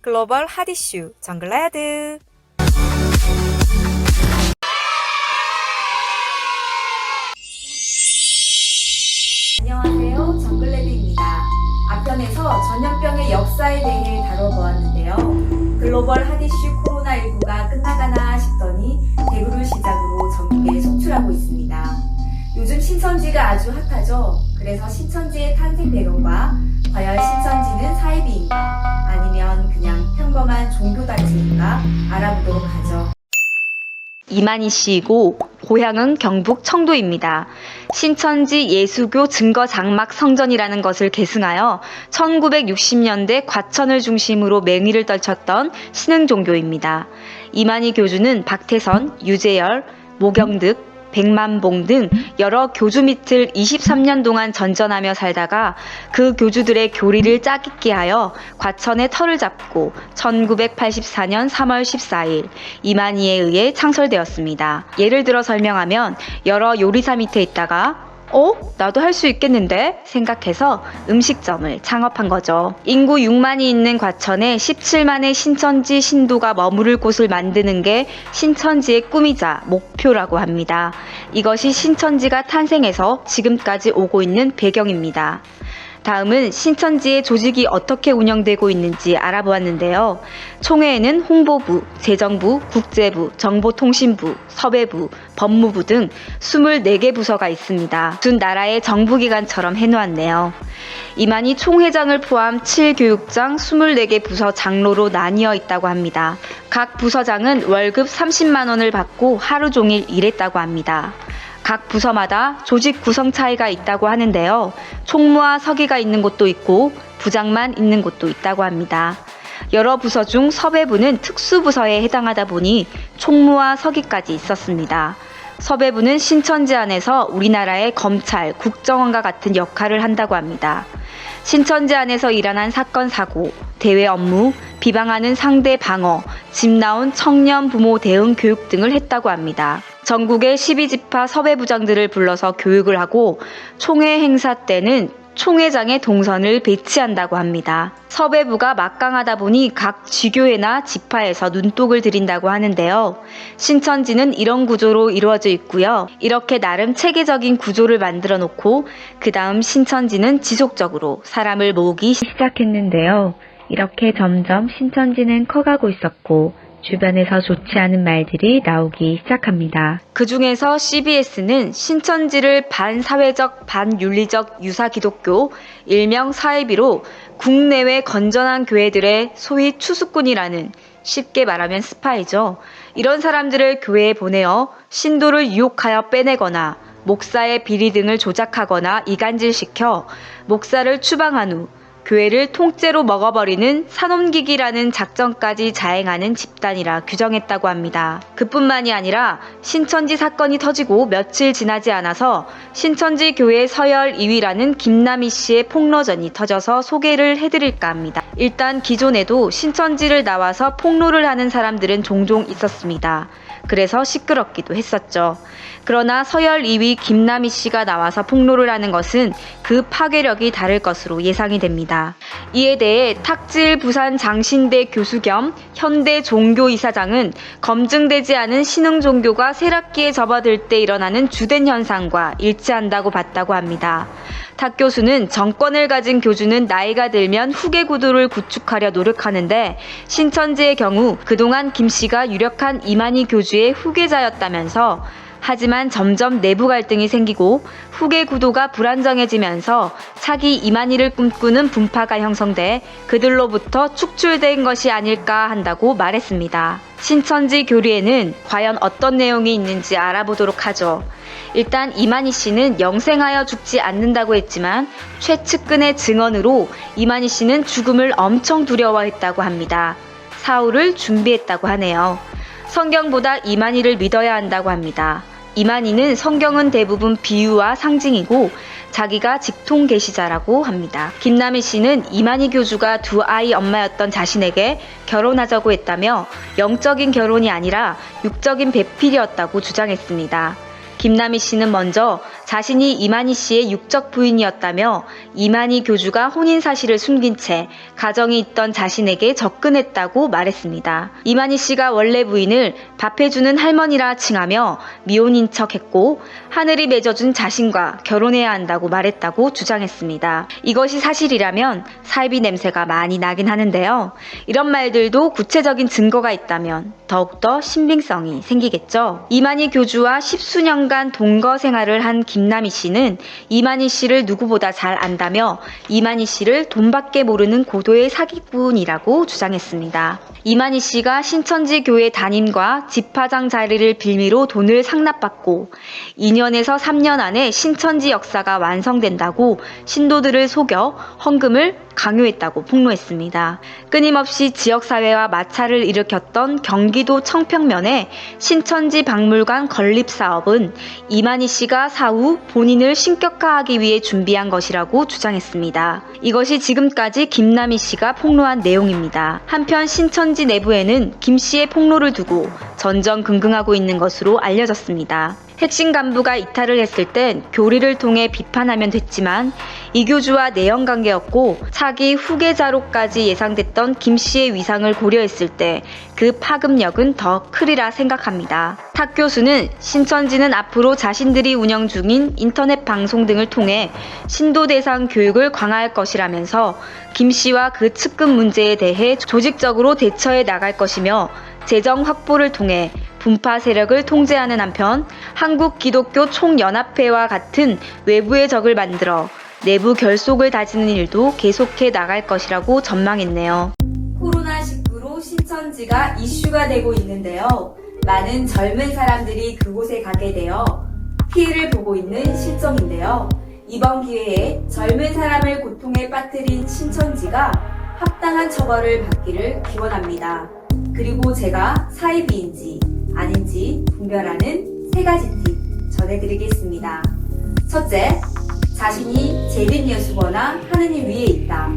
글로벌 핫 이슈 정글레드. 안녕하세요, 정글레드입니다. 앞편에서 전염병의 역사에 대해 다뤄보았는데요. 글로벌 핫 이슈 코로나19가 끝나가나 싶더니 대구를 시작으로 전국에 속출하고 있습니다. 요즘 신천지가 아주 핫하죠. 그래서 신천지의 탄생 배경과 과연 신천지는 사이비인가 아니면 그냥 평범한 종교단체인가 알아보도록 하죠. 이만희 씨이고 고향은 경북 청도입니다. 신천지 예수교 증거장막 성전이라는 것을 계승하여 1960년대 과천을 중심으로 맹위를 떨쳤던 신흥종교입니다. 이만희 교주는 박태선, 유재열, 모경득, 백만봉 등 여러 교주 밑을 23년 동안 전전하며 살다가 그 교주들의 교리를 짜깁기 하여 과천에 터를 잡고 1984년 3월 14일 이만희에 의해 창설되었습니다. 예를 들어 설명하면 여러 요리사 밑에 있다가 나도 할 수 있겠는데 생각해서 음식점을 창업한 거죠. 인구 6만이 있는 과천에 17만의 신천지 신도가 머무를 곳을 만드는 게 신천지의 꿈이자 목표라고 합니다. 이것이 신천지가 탄생해서 지금까지 오고 있는 배경입니다. 다음은 신천지의 조직이 어떻게 운영되고 있는지 알아보았는데요. 총회에는 홍보부, 재정부, 국제부, 정보통신부, 섭외부, 법무부 등 24개 부서가 있습니다. 무슨 나라의 정부기관처럼 해놓았네요. 이만희 총회장을 포함 7교육장 24개 부서 장로로 나뉘어 있다고 합니다. 각 부서장은 월급 30만 원을 받고 하루 종일 일했다고 합니다. 각 부서마다 조직 구성 차이가 있다고 하는데요. 총무와 서기가 있는 곳도 있고 부장만 있는 곳도 있다고 합니다. 여러 부서 중 섭외부는 특수부서에 해당하다 보니 총무와 서기까지 있었습니다. 섭외부는 신천지 안에서 우리나라의 검찰, 국정원과 같은 역할을 한다고 합니다. 신천지 안에서 일어난 사건 사고, 대외 업무, 비방하는 상대 방어, 집 나온 청년 부모 대응 교육 등을 했다고 합니다. 전국의 12지파 섭외부장들을 불러서 교육을 하고 총회 행사 때는 총회장의 동선을 배치한다고 합니다. 섭외부가 막강하다 보니 각 지교회나 지파에서 눈독을 들인다고 하는데요. 신천지는 이런 구조로 이루어져 있고요. 이렇게 나름 체계적인 구조를 만들어 놓고 그 다음 신천지는 지속적으로 사람을 모으기 시작했는데요. 이렇게 점점 신천지는 커가고 있었고 주변에서 좋지 않은 말들이 나오기 시작합니다. 그 중에서 CBS는 신천지를 반사회적, 반윤리적 유사기독교, 일명 사이비로 국내외 건전한 교회들의 소위 추수꾼이라는, 쉽게 말하면 스파이죠. 이런 사람들을 교회에 보내어 신도를 유혹하여 빼내거나 목사의 비리 등을 조작하거나 이간질시켜 목사를 추방한 후 교회를 통째로 먹어버리는 산옮기기라는 작전까지 자행하는 집단이라 규정했다고 합니다. 그뿐만이 아니라 신천지 사건이 터지고 며칠 지나지 않아서 신천지 교회 서열 2위라는 김남희 씨의 폭로전이 터져서 소개를 해드릴까 합니다. 일단 기존에도 신천지를 나와서 폭로를 하는 사람들은 종종 있었습니다. 그래서 시끄럽기도 했었죠. 그러나 서열 2위 김남희 씨가 나와서 폭로를 하는 것은 그 파괴력이 다를 것으로 예상이 됩니다. 이에 대해 탁질 부산 장신대 교수 겸 현대 종교이사장은 검증되지 않은 신흥종교가 쇠락기에 접어들 때 일어나는 주된 현상과 일치한다고 봤다고 합니다. 탁 교수는 정권을 가진 교주는 나이가 들면 후계 구도를 구축하려 노력하는데 신천지의 경우 그동안 김 씨가 유력한 이만희 교주의 후계자였다면서 하지만 점점 내부 갈등이 생기고 후계 구도가 불안정해지면서 차기 이만희를 꿈꾸는 분파가 형성돼 그들로부터 축출된 것이 아닐까 한다고 말했습니다. 신천지 교리에는 과연 어떤 내용이 있는지 알아보도록 하죠. 일단 이만희 씨는 영생하여 죽지 않는다고 했지만 최측근의 증언으로 이만희 씨는 죽음을 엄청 두려워했다고 합니다. 사후를 준비했다고 하네요. 성경보다 이만희를 믿어야 한다고 합니다. 이만희는 성경은 대부분 비유와 상징이고 자기가 직통 계시자라고 합니다. 김남희 씨는 이만희 교주가 두 아이 엄마였던 자신에게 결혼하자고 했다며 영적인 결혼이 아니라 육적인 배필이었다고 주장했습니다. 김남희 씨는 먼저 자신이 이만희 씨의 육적 부인이었다며 이만희 교주가 혼인 사실을 숨긴 채 가정이 있던 자신에게 접근했다고 말했습니다. 이만희 씨가 원래 부인을 밥해주는 할머니라 칭하며 미혼인 척했고 하늘이 맺어준 자신과 결혼해야 한다고 말했다고 주장했습니다. 이것이 사실이라면 사이비 냄새가 많이 나긴 하는데요. 이런 말들도 구체적인 증거가 있다면 더욱더 신빙성이 생기겠죠. 이만희 교주와 십수년간 동거 생활을 한 김남희 씨는 이만희 씨를 누구보다 잘 안다며 이만희 씨를 돈밖에 모르는 고도의 사기꾼이라고 주장했습니다. 이만희 씨가 신천지 교회 담임과 집화장 자리를 빌미로 돈을 상납받고 2년에서 3년 안에 신천지 역사가 완성된다고 신도들을 속여 헌금을 강요했다고 폭로했습니다. 끊임없이 지역사회와 마찰을 일으켰던 경기도 청평면의 신천지 박물관 건립 사업은 이만희 씨가 사후 본인을 신격화하기 위해 준비한 것이라고 주장했습니다. 이것이 지금까지 김남희 씨가 폭로한 내용입니다. 한편 신천지 내부에는 김 씨의 폭로를 두고 전전긍긍하고 있는 것으로 알려졌습니다. 핵심 간부가 이탈을 했을 땐 교리를 통해 비판하면 됐지만 이 교주와 내연관계였고 차기 후계자로까지 예상됐던 김 씨의 위상을 고려했을 때 그 파급력은 더 크리라 생각합니다. 탁 교수는 신천지는 앞으로 자신들이 운영 중인 인터넷 방송 등을 통해 신도 대상 교육을 강화할 것이라면서 김 씨와 그 측근 문제에 대해 조직적으로 대처해 나갈 것이며 재정 확보를 통해 분파 세력을 통제하는 한편 한국기독교 총연합회와 같은 외부의 적을 만들어 내부 결속을 다지는 일도 계속해 나갈 것이라고 전망했네요. 코로나19로 신천지가 이슈가 되고 있는데요. 많은 젊은 사람들이 그곳에 가게 되어 피해를 보고 있는 실정인데요. 이번 기회에 젊은 사람을 고통에 빠뜨린 신천지가 합당한 처벌을 받기를 기원합니다. 그리고 제가 사이비인지 아닌지 분별하는 3가지 팁 전해드리겠습니다. 첫째, 자신이 재림예수거나 하느님 위에 있다.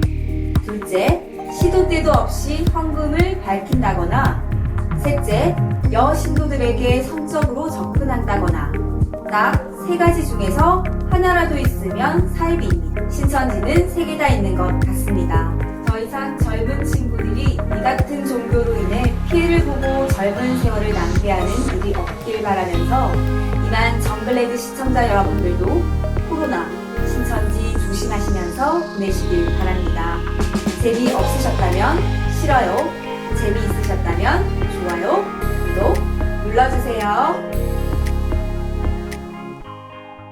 둘째, 시도 때도 없이 헌금을 밝힌다거나. 셋째, 여신도들에게 성적으로 접근한다거나. 딱 3가지 중에서 하나라도 있으면 사이비입니다. 신천지는 3개 다 있는 것 같습니다. 더 이상 젊은 친구들이 이 같은 종교로 인해 피해를 보고 젊은 세월을 낭비하는 일이 없길 바라면서 이만 정글레드 시청자 여러분들도 코로나, 신천지 조심하시면서 보내시길 바랍니다. 재미없으셨다면 싫어요, 재미있으셨다면 좋아요, 구독 눌러주세요.